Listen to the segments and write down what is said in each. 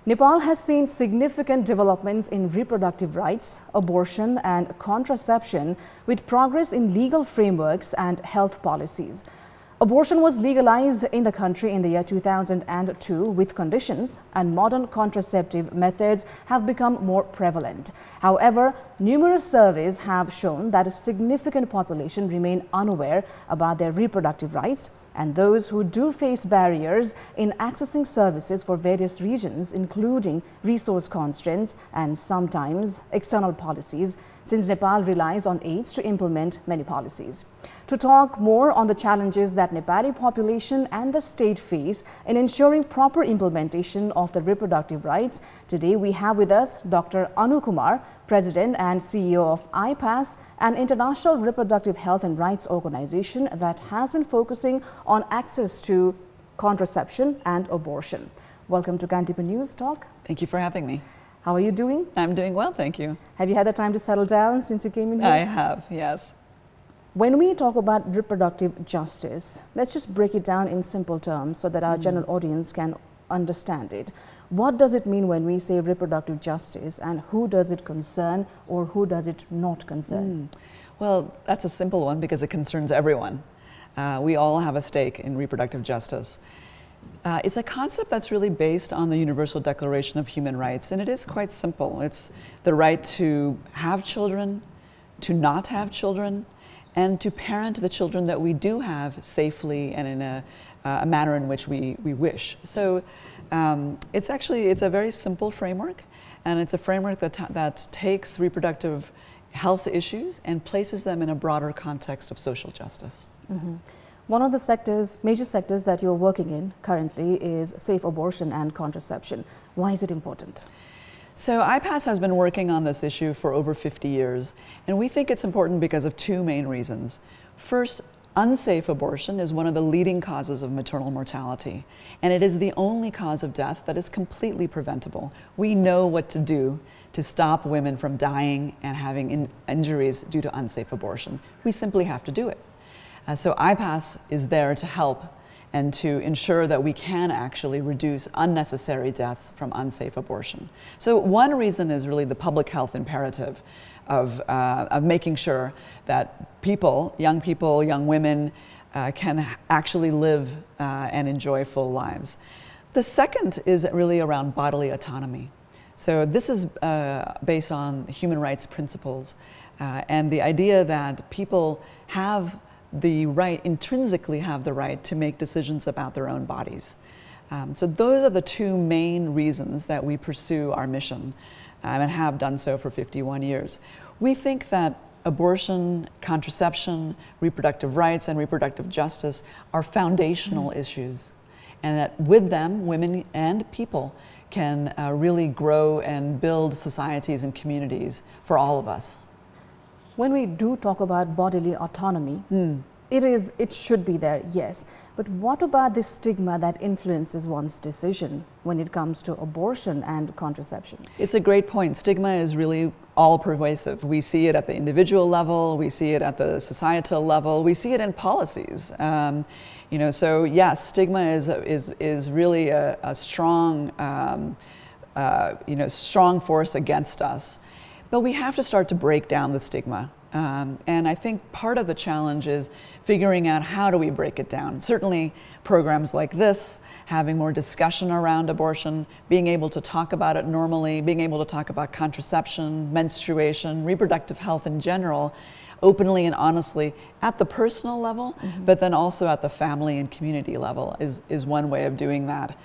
Nepal has seen significant developments in reproductive rights, abortion and contraception, with progress in legal frameworks and health policies. Abortion was legalized in the country in the year 2002 with conditions, and modern contraceptive methods have become more prevalent. However, numerous surveys have shown that a significant population remain unaware about their reproductive rights, and those who do face barriers in accessing services for various reasons, including resource constraints and sometimes external policies, since Nepal relies on aids to implement many policies. To talk more on the challenges that Nepali population and the state face in ensuring proper implementation of the reproductive rights, today we have with us Dr. Kumar, President and CEO of IPAS, an international reproductive health and rights organization that has been focusing on access to contraception and abortion. Welcome to Kantipur News Talk. Thank you for having me. How are you doing? I'm doing well, thank you. Have you had the time to settle down since you came in here? I have, yes. When we talk about reproductive justice, let's just break it down in simple terms so that our general audience can understand it. What does it mean when we say reproductive justice, and who does it concern or who does it not concern? Well, that's a simple one because it concerns everyone. We all have a stake in reproductive justice. It's a concept that's really based on the Universal Declaration of Human Rights, and it is quite simple. It's the right to have children, to not have children, and to parent the children that we do have safely and in a manner in which we wish. So it's a very simple framework, and it's a framework that takes reproductive health issues and places them in a broader context of social justice. One of the major sectors that you're working in currently is safe abortion and contraception. Why is it important? So IPAS has been working on this issue for over 50 years, and we think it's important because of two main reasons. First, unsafe abortion is one of the leading causes of maternal mortality, and it is the only cause of death that is completely preventable. We know what to do to stop women from dying and having injuries due to unsafe abortion. We simply have to do it. So IPAS is there to help and to ensure that we can actually reduce unnecessary deaths from unsafe abortion. So one reason is really the public health imperative of making sure that young women can actually live and enjoy full lives. The second is really around bodily autonomy. So this is based on human rights principles and the idea that people have the right, intrinsically have the right to make decisions about their own bodies. So those are the two main reasons that we pursue our mission and have done so for 51 years. We think that abortion, contraception, reproductive rights, and reproductive justice are foundational issues, and that with them, women and people can really grow and build societies and communities for all of us. When we do talk about bodily autonomy, it should be there, yes. But what about the stigma that influences one's decision when it comes to abortion and contraception? It's a great point. Stigma is really all pervasive. We see it at the individual level, we see it at the societal level, we see it in policies. So yes, stigma is really a strong, strong force against us. But we have to start to break down the stigma. And I think part of the challenge is figuring out how do we break it down. Certainly programs like this, having more discussion around abortion, being able to talk about it normally, being able to talk about contraception, menstruation, reproductive health in general, openly and honestly at the personal level, but then also at the family and community level is one way of doing that.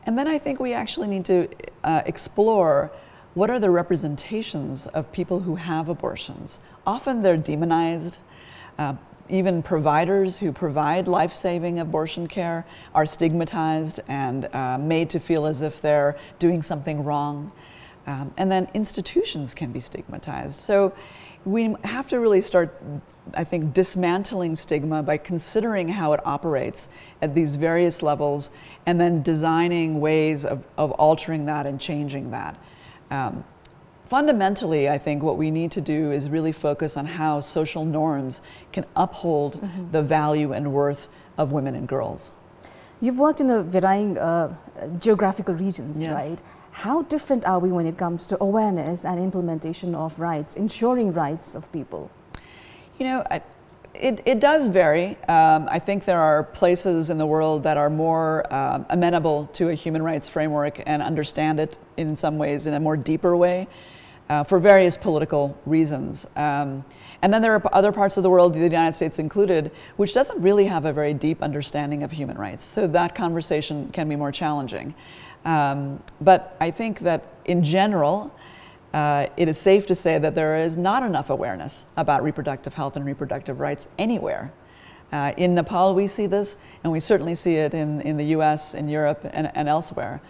And then I think we actually need to explore what are the representations of people who have abortions. Often they're demonized. Even providers who provide life-saving abortion care are stigmatized and made to feel as if they're doing something wrong. And then institutions can be stigmatized. So we have to really start, I think, dismantling stigma by considering how it operates at these various levels and then designing ways of altering that and changing that. Fundamentally, I think what we need to do is really focus on how social norms can uphold the value and worth of women and girls. You've worked in a varying geographical regions, Yes. right? How different are we when it comes to awareness and implementation of rights, ensuring rights of people? You know, it does vary. I think there are places in the world that are more amenable to a human rights framework and understand it in some ways in a more deeper way for various political reasons. And then there are other parts of the world, the United States included, which doesn't really have a very deep understanding of human rights. So that conversation can be more challenging. But I think that in general, it is safe to say that there is not enough awareness about reproductive health and reproductive rights anywhere. In Nepal we see this, and we certainly see it in the US, in Europe, and elsewhere.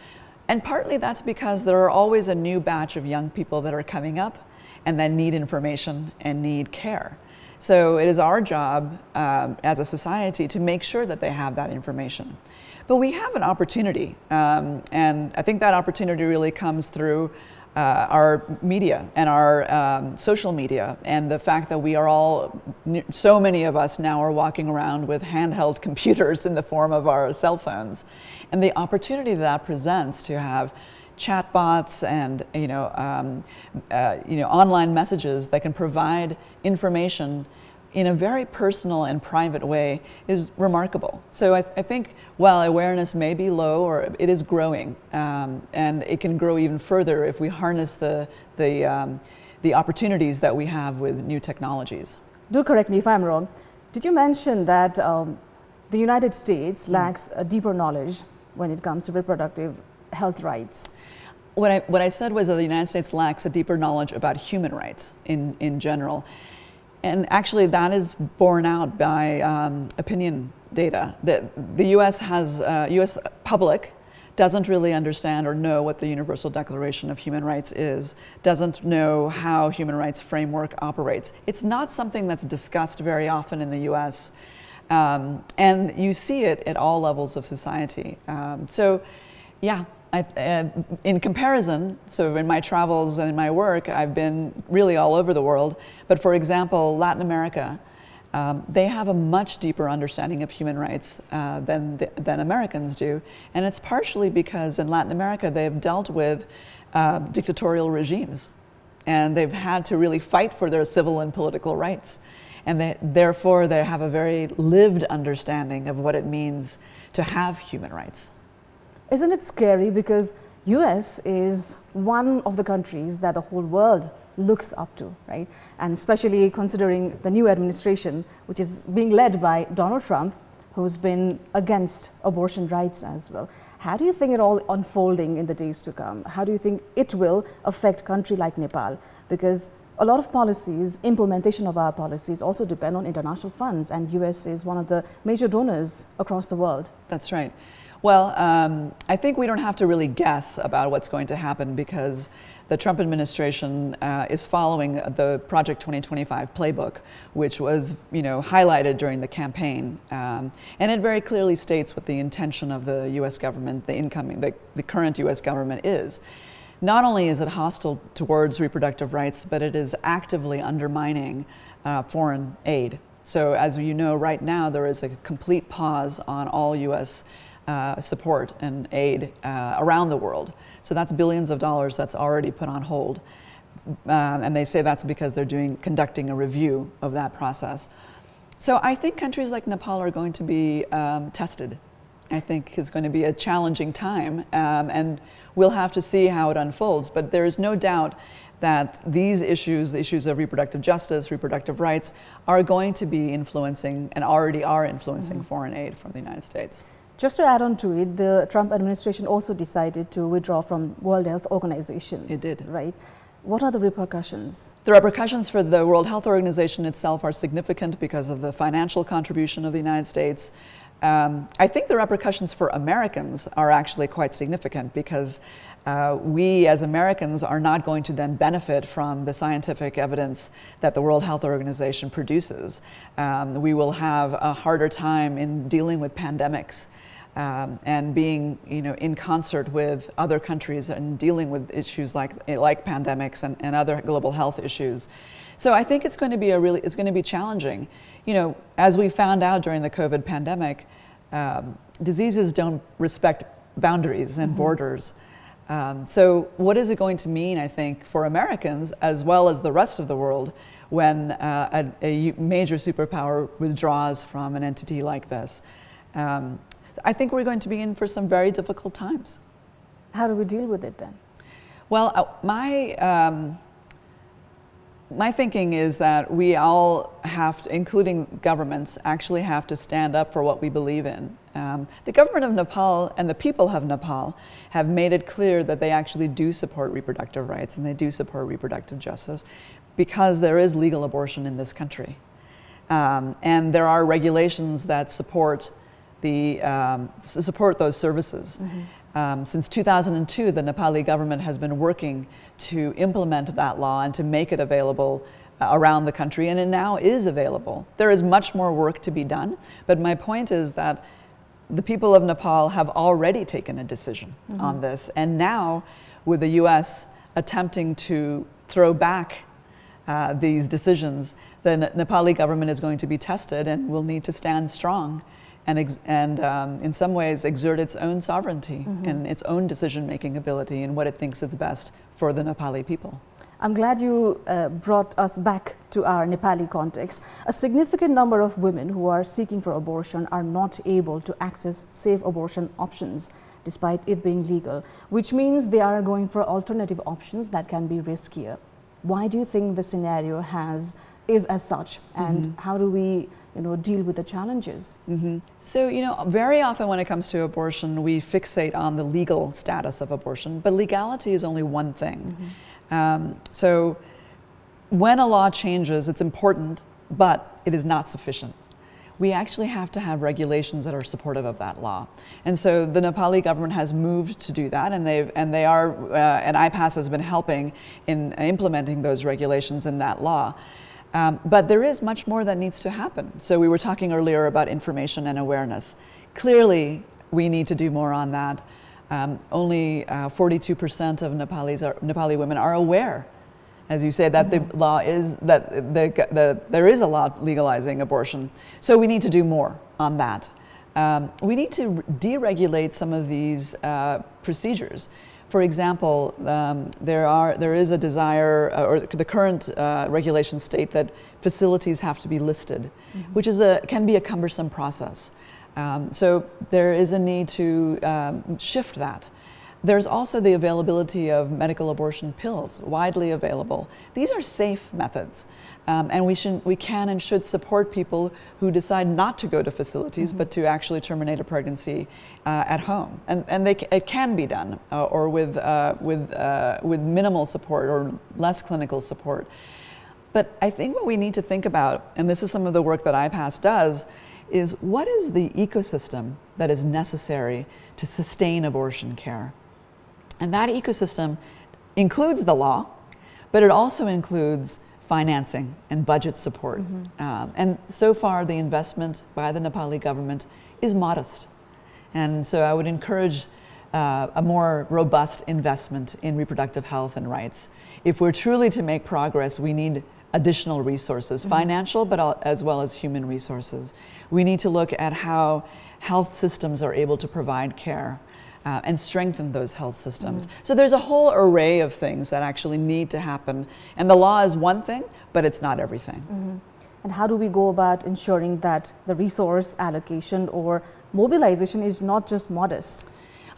And partly that's because there are always a new batch of young people that are coming up and that need information and need care. So it is our job as a society to make sure that they have that information. But we have an opportunity, and I think that opportunity really comes through our media and our social media, and the fact that we are all, so many of us now are walking around with handheld computers in the form of our cell phones, and the opportunity that presents to have chatbots and online messages that can provide information in a very personal and private way is remarkable. So I think while awareness may be low, or it is growing, and it can grow even further if we harness the opportunities that we have with new technologies. Do correct me if I'm wrong. Did you mention that the United States lacks a deeper knowledge when it comes to reproductive health rights? What I said was that the United States lacks a deeper knowledge about human rights in general. And actually that is borne out by opinion data. The US public doesn't really understand or know what the Universal Declaration of Human Rights is, doesn't know how human rights framework operates. It's not something that's discussed very often in the US. And you see it at all levels of society. So yeah, in comparison, so in my travels and in my work, I've been really all over the world. But for example, Latin America, they have a much deeper understanding of human rights than Americans do. And it's partially because in Latin America, they've dealt with dictatorial regimes. And they've had to really fight for their civil and political rights. And therefore, they have a very lived understanding of what it means to have human rights. Isn't it scary, because US is one of the countries that the whole world looks up to, right? And especially considering the new administration, which is being led by Donald Trump, who's been against abortion rights as well. How do you think it all unfolding in the days to come? How do you think it will affect a country like Nepal? Because a lot of policies, implementation of our policies also depend on international funds, and US is one of the major donors across the world. That's right. Well, I think we don't have to really guess about what's going to happen, because the Trump administration is following the Project 2025 playbook, which was, highlighted during the campaign, and it very clearly states what the intention of the U.S. government, the current U.S. government is. Not only is it hostile towards reproductive rights, but it is actively undermining foreign aid. So, as you know, right now there is a complete pause on all U.S. Support and aid around the world. So that's billions of dollars that's already put on hold. And they say that's because they're conducting a review of that process. So I think countries like Nepal are going to be tested. I think it's going to be a challenging time, and we'll have to see how it unfolds. But there is no doubt that these issues, the issues of reproductive justice, reproductive rights, are going to be influencing, and already are influencing, foreign aid from the United States. Just to add on to it, the Trump administration also decided to withdraw from World Health Organization. It did. Right? What are the repercussions? The repercussions for the World Health Organization itself are significant because of the financial contribution of the United States. I think the repercussions for Americans are actually quite significant, because we as Americans are not going to then benefit from the scientific evidence that the World Health Organization produces. We will have a harder time in dealing with pandemics. And being, in concert with other countries and dealing with issues like pandemics and other global health issues. So I think it's going to be challenging. As we found out during the COVID pandemic, diseases don't respect boundaries and borders. So what is it going to mean, I think, for Americans as well as the rest of the world when a major superpower withdraws from an entity like this? I think we're going to be in for some very difficult times. How do we deal with it then? Well, my thinking is that we all have to, including governments, actually have to stand up for what we believe in. The government of Nepal and the people of Nepal have made it clear that they actually do support reproductive rights and they do support reproductive justice because there is legal abortion in this country. And there are regulations that support those services. Since 2002, the Nepali government has been working to implement that law and to make it available around the country, and it now is available. There is much more work to be done, but my point is that the people of Nepal have already taken a decision on this, and now with the US attempting to throw back these decisions, the Nepali government is going to be tested and will need to stand strong and in some ways exert its own sovereignty and its own decision-making ability and what it thinks is best for the Nepali people. I'm glad you brought us back to our Nepali context. A significant number of women who are seeking for abortion are not able to access safe abortion options despite it being legal, which means they are going for alternative options that can be riskier. Why do you think the scenario is as such, and how do we deal with the challenges? So, very often when it comes to abortion, we fixate on the legal status of abortion, but legality is only one thing. So when a law changes, it's important, but it is not sufficient. We actually have to have regulations that are supportive of that law. And so the Nepali government has moved to do that, and IPAS has been helping in implementing those regulations in that law. But there is much more that needs to happen. So we were talking earlier about information and awareness. Clearly, we need to do more on that. Only 42% of Nepali women are aware, as you say, that the law is, that there is a law legalizing abortion. So we need to do more on that. We need to deregulate some of these procedures. For example, there is a desire, or the current regulations state that facilities have to be listed, which can be a cumbersome process. So there is a need to shift that. There's also the availability of medical abortion pills, widely available. These are safe methods, and we can and should support people who decide not to go to facilities, but to actually terminate a pregnancy at home. And it can be done, or with minimal support or less clinical support. But I think what we need to think about, and this is some of the work that IPAS does, is what is the ecosystem that is necessary to sustain abortion care? And that ecosystem includes the law, but it also includes financing and budget support. And so far, the investment by the Nepali government is modest. And so I would encourage a more robust investment in reproductive health and rights. If we're truly to make progress, we need additional resources, financial, but as well as human resources. We need to look at how health systems are able to provide care and strengthen those health systems. So there's a whole array of things that actually need to happen. And the law is one thing, but it's not everything. And how do we go about ensuring that the resource allocation or mobilization is not just modest?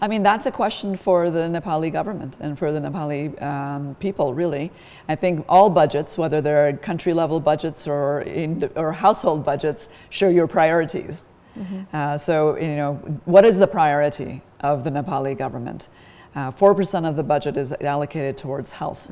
I mean, that's a question for the Nepali government and for the Nepali people, really. I think all budgets, whether they're country-level budgets or household budgets, show your priorities. So, what is the priority of the Nepali government? 4% of the budget is allocated towards health.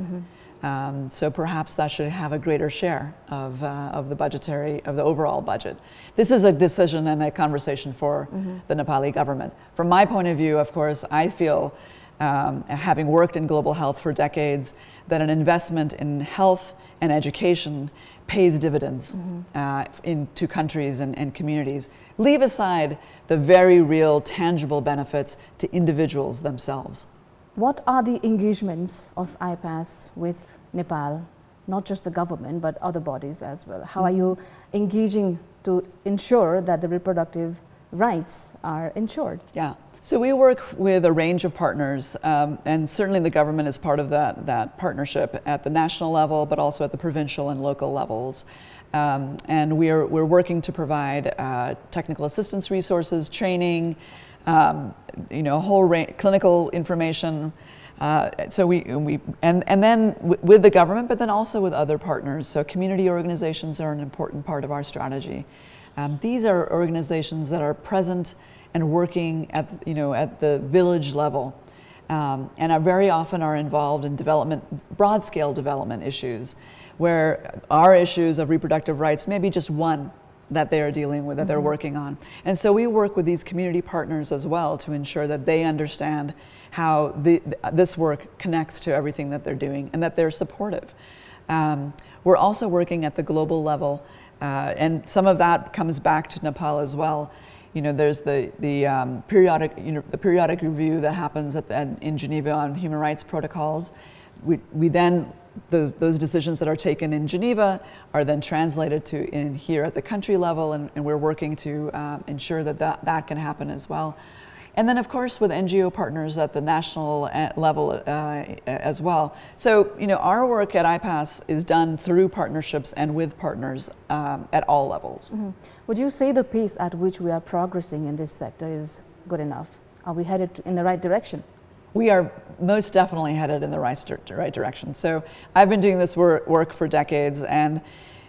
So perhaps that should have a greater share of the overall budget. This is a decision and a conversation for the Nepali government. From my point of view, of course, I feel, having worked in global health for decades, that an investment in health and education pays dividends into countries and communities. Leave aside the very real, tangible benefits to individuals themselves. What are the engagements of IPAS with Nepal, not just the government, but other bodies as well? How are you engaging to ensure that the reproductive rights are ensured? Yeah. So we work with a range of partners, and certainly the government is part of that partnership at the national level, but also at the provincial and local levels. And we're working to provide technical assistance resources, training, a whole range, clinical information. So and then with the government, but then also with other partners. So community organizations are an important part of our strategy. These are organizations that are present and working at the village level, and are very often involved in broad scale development issues, where our issues of reproductive rights may be just one that they are dealing with, that they're working on. And so we work with these community partners as well to ensure that they understand how this work connects to everything that they're doing and that they're supportive. We're also working at the global level, and some of that comes back to Nepal as well. There's the periodic review that happens in Geneva on human rights protocols. We then those decisions that are taken in Geneva are then translated to here at the country level, and we're working to ensure that can happen as well. And then, of course, with NGO partners at the national level as well. So, our work at IPAS is done through partnerships and with partners at all levels. Mm-hmm. Would you say the pace at which we are progressing in this sector is good enough? Are we headed in the right direction? We are most definitely headed in the right direction. So I've been doing this work for decades, and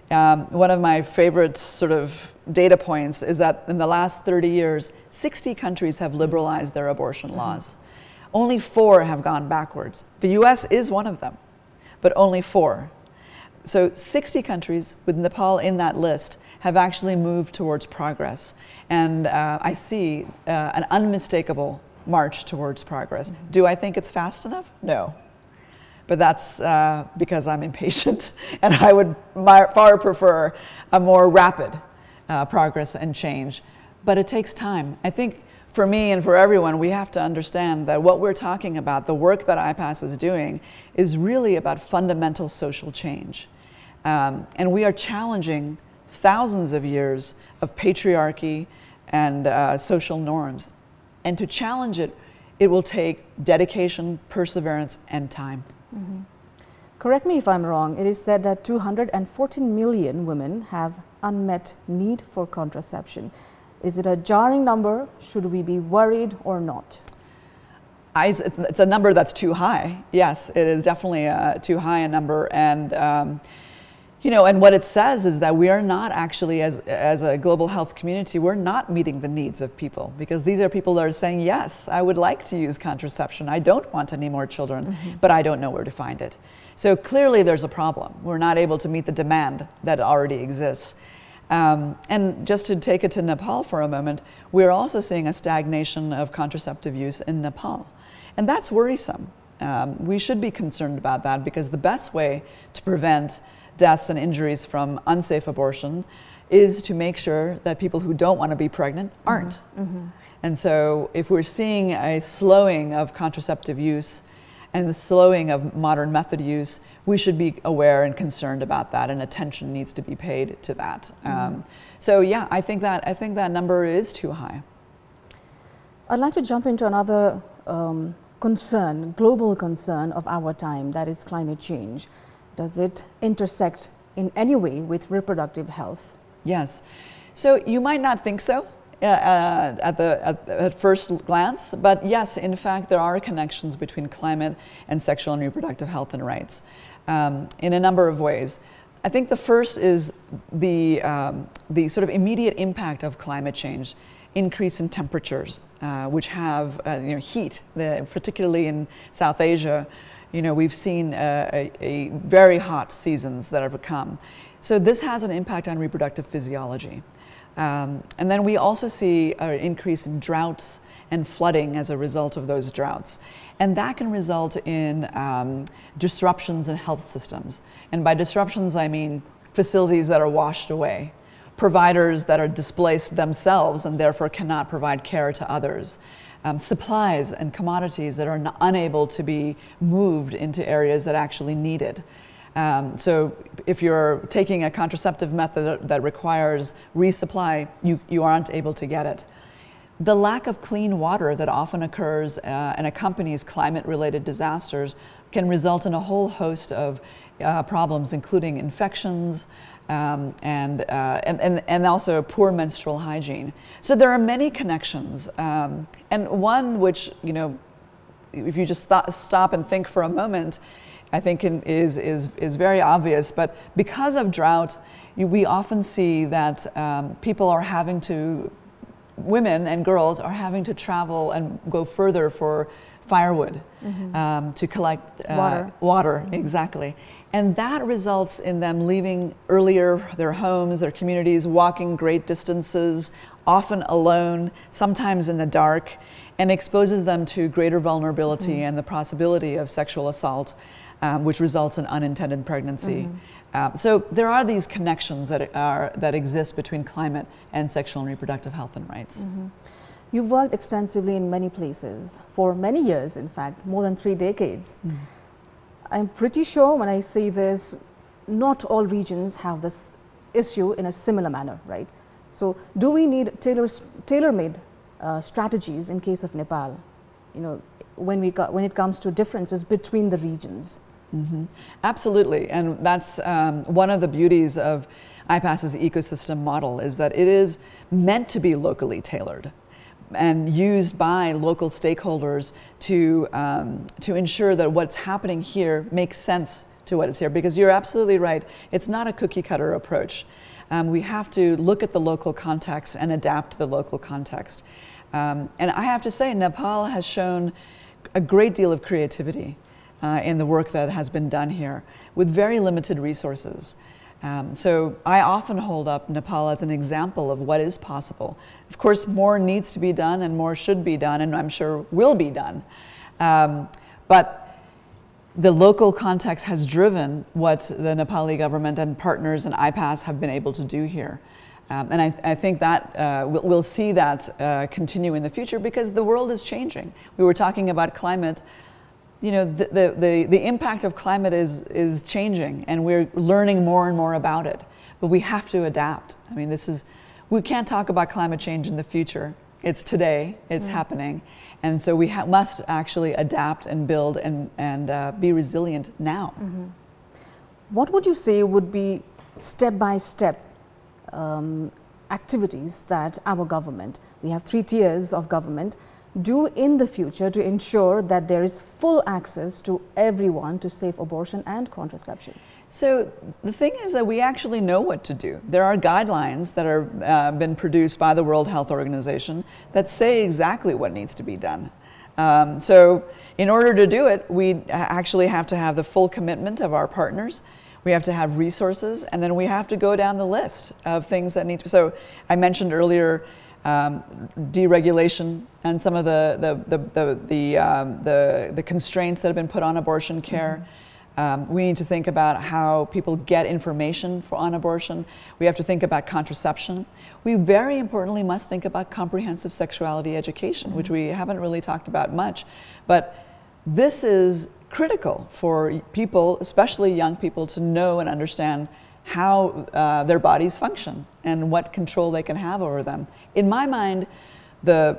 one of my favorite sort of data points is that in the last 30 years, 60 countries have liberalized their abortion laws. Only 4 have gone backwards. The US is one of them, but only 4. So 60 countries, with Nepal in that list, have actually moved towards progress. And I see an unmistakable march towards progress. Do I think it's fast enough? No. But that's because I'm impatient, and I would far prefer a more rapid progress and change. But it takes time. I think for me and for everyone, we have to understand that what we're talking about, the work that IPAS is doing, is really about fundamental social change. And we are challenging thousands of years of patriarchy and social norms. And to challenge it, it will take dedication, perseverance, and time. Mm-hmm. Correct me if I'm wrong. It is said that 214 million women have unmet need for contraception. Is it a jarring number? Should we be worried or not? It's a number that's too high. Yes, it is definitely too high a number. And and what it says is that we are not actually, as a global health community, we're not meeting the needs of people, because these are people that are saying, yes, I would like to use contraception. I don't want any more children, but I don't know where to find it. So clearly there's a problem. We're not able to meet the demand that already exists. And just to take it to Nepal for a moment, we're also seeing a stagnation of contraceptive use in Nepal. And that's worrisome. We should be concerned about that, because the best way to prevent deaths and injuries from unsafe abortion is to make sure that people who don't want to be pregnant aren't. And so if we're seeing a slowing of contraceptive use and the slowing of modern method use, we should be aware and concerned about that, and attention needs to be paid to that. So yeah, I think that number is too high. I'd like to jump into another concern, global concern of our time, that is climate change. Does it intersect in any way with reproductive health? Yes. So you might not think so at first glance, but yes, in fact, there are connections between climate and sexual and reproductive health and rights in a number of ways. I think the first is the sort of immediate impact of climate change, increase in temperatures, which have heat, particularly in South Asia. We've seen a very hot seasons that have come. So this has an impact on reproductive physiology. And then we also see an increase in droughts and flooding as a result of those droughts. And that can result in disruptions in health systems. And by disruptions, I mean facilities that are washed away, providers that are displaced themselves and therefore cannot provide care to others. Supplies and commodities that are unable to be moved into areas that actually need it. So if you're taking a contraceptive method that requires resupply, you aren't able to get it. the lack of clean water that often occurs and accompanies climate-related disasters can result in a whole host of problems, including infections and also poor menstrual hygiene. So there are many connections, and one which, you know, if you just stop and think for a moment, I think is very obvious. But because of drought, we often see that women and girls are having to travel and go further for firewood to collect water. Exactly. And that results in them leaving earlier their homes, their communities, walking great distances, often alone, sometimes in the dark, and exposes them to greater vulnerability and the possibility of sexual assault, which results in unintended pregnancy. So there are these connections that exist between climate and sexual and reproductive health and rights. You've worked extensively in many places, for many years, in fact, more than 3 decades. I'm pretty sure when I say this, not all regions have this issue in a similar manner, right? So do we need tailor-made strategies in case of Nepal, you know, when it comes to differences between the regions? Absolutely, and that's one of the beauties of IPAS's ecosystem model, is that it is meant to be locally tailored and used by local stakeholders to ensure that what's happening here makes sense to what is here. Because you're absolutely right, it's not a cookie cutter approach. We have to look at the local context and adapt to the local context. And I have to say, Nepal has shown a great deal of creativity in the work that has been done here with very limited resources. So I often hold up Nepal as an example of what is possible. Of course, more needs to be done and more should be done, and I'm sure will be done. But the local context has driven what the Nepali government and partners and IPAS have been able to do here. And I think that we'll see that continue in the future, because the world is changing. We were talking about climate. You know, the impact of climate is changing, and we're learning more and more about it. But we have to adapt. I mean, we can't talk about climate change in the future. It's today, it's happening. And so we must actually adapt and build and be resilient now. What would you say would be step-by-step activities that our government, we have 3 tiers of government, do in the future to ensure that there is full access to everyone to safe abortion and contraception? So the thing is that we actually know what to do. There are guidelines that are been produced by the World Health Organization that say exactly what needs to be done. So in order to do it, we actually have to have the full commitment of our partners. We have to have resources, and then we have to go down the list of things that need to. So I mentioned earlier deregulation and some of the constraints that have been put on abortion care. We need to think about how people get information on abortion. We have to think about contraception. We very importantly must think about comprehensive sexuality education, which we haven't really talked about much. But this is critical for people, especially young people, to know and understand how their bodies function and what control they can have over them. In my mind, the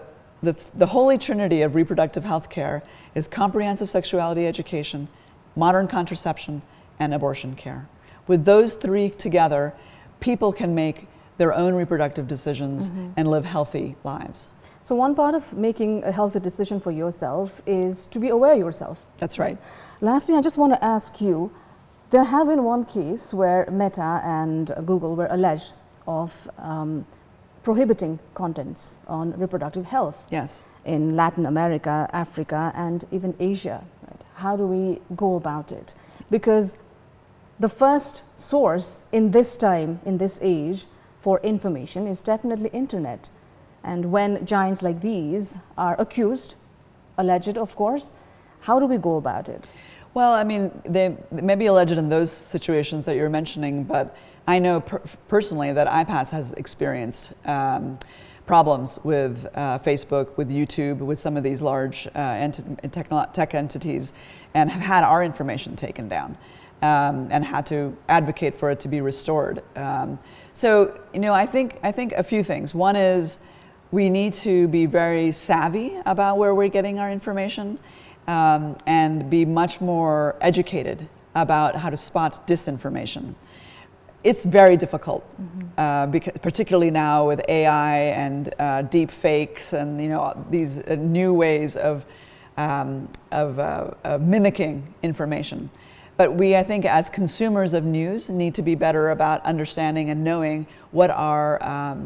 holy trinity of reproductive health care is comprehensive sexuality education, modern contraception, and abortion care. With those 3 together, people can make their own reproductive decisions and live healthy lives. So one part of making a healthy decision for yourself is to be aware yourself. That's right. Lastly, I just want to ask you, there have been one case where Meta and Google were alleged of prohibiting contents on reproductive health. Yes. In Latin America, Africa, and even Asia. Right? How do we go about it? Because the first source in this time, in this age, for information is definitely internet. And when giants like these are accused, alleged of course, how do we go about it? Well, I mean, they may be alleged in those situations that you're mentioning, but I know personally that IPAS has experienced problems with Facebook, with YouTube, with some of these large tech entities, and have had our information taken down and had to advocate for it to be restored. So, you know, I think a few things. One is we need to be very savvy about where we're getting our information and be much more educated about how to spot disinformation. It's very difficult, because particularly now with AI and deep fakes and these new ways of mimicking information. But we, I think, as consumers of news, need to be better about understanding and knowing what are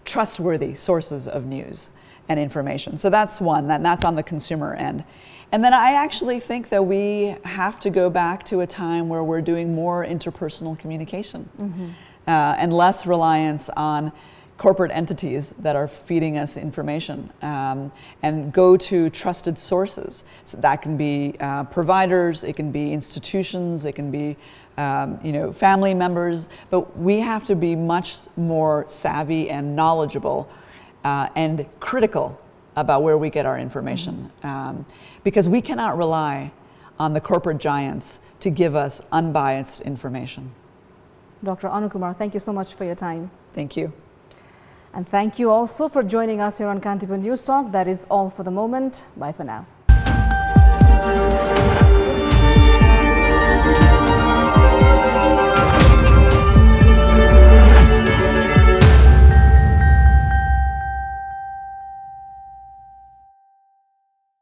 trustworthy sources of news and information. So that's one, and that's on the consumer end. And then I actually think that we have to go back to a time where we're doing more interpersonal communication and less reliance on corporate entities that are feeding us information, and go to trusted sources. So that can be providers, it can be institutions, it can be family members, but we have to be much more savvy and knowledgeable and critical about where we get our information, because we cannot rely on the corporate giants to give us unbiased information. Dr. Anu Kumar, thank you so much for your time. Thank you. And thank you also for joining us here on Kantipur News Talk. That is all for the moment. Bye for now.